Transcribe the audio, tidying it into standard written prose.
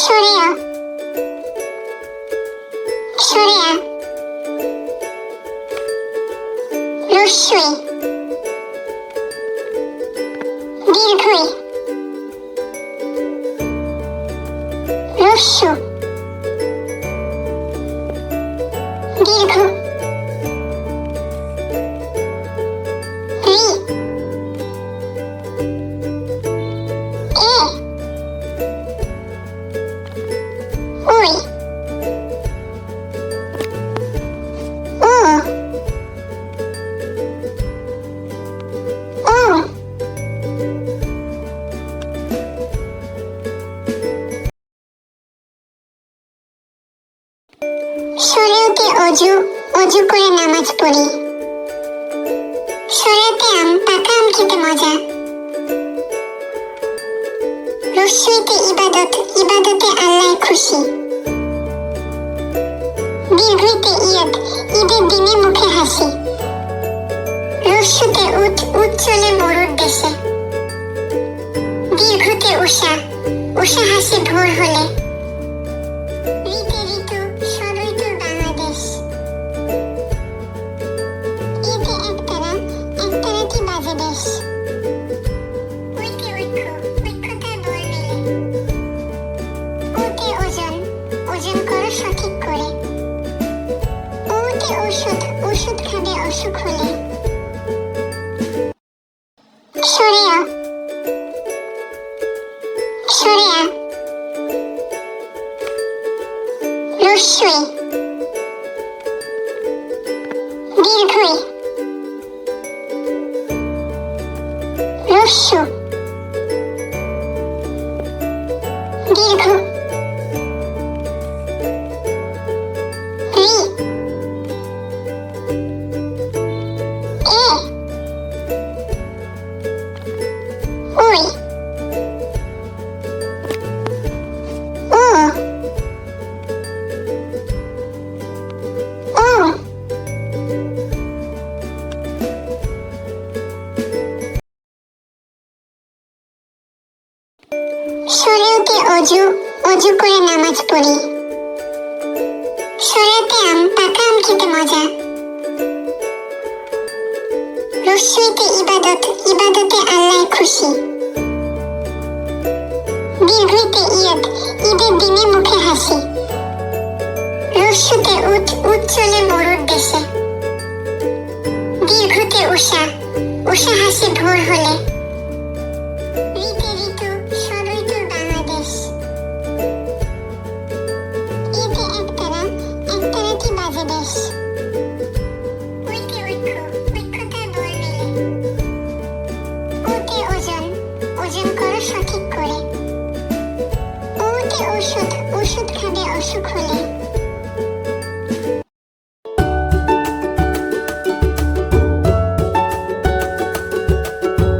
সরেয়া সরেয়া রস্যই দীর্ঘই রস্য দীর্ঘ রি এ ওই ও ও সরেওতে অজু করে নামাজ পড়ি। সরেয়াতে আম, পাকা আম খেতে মজা। রস্যইতে ইবাদত, ইবাদতে আল্লাহ খুশি। দীর্ঘইতে ঈদ, ঈদের দিনে মুখে হাসি। রস্যতে উট, উট চলে মরুর দেশে। দীর্ঘতে উষা, উষা হাসি ভোর হলে। ঋতে ঋতু, ষড়ঋতুর বাংলাদেশ। ঈদে একতারা, একতারাটি বাজে বেশ। ঐক্যে ঐক্য, ঐক্যতার বল মেলে। ওতে ওজন, ওজন করো সঠিক করে। ওতে ওষুধ, ওষুধ খাবে অসুখ হলে। সরেয়া সরেয়া রস্যই দীর্ঘই রস্য দীর্ঘ রি এ ওই ও ও সরেওতে অজু করে নামাজ পড়ি। সরেয়াতে আম, পাকা আম খেতে মজা। রস্যইতে ইবাদত, ইবাদতে আল্লাহ খুশি। দীর্ঘইতে ঈদ, ঈদের দিনে মুখে হাসি। রস্যতে উট, উট চলে মরুর দেশে। দীর্ঘতে উষা, উষা হাসি ভোর হলে। ঋতে ঋতু, ষড়ঋতুর বাংলাদেশ। ঈদে একতারা, একতারাটি বাজে বেশ। ঐক্যে ঐক্য, ঐক্যতার বল মেলে। ওতে ওজন, ওজন করো সঠিক করে। ওতে ওষুধ, ওষুধ খাবে অসুখ হলে।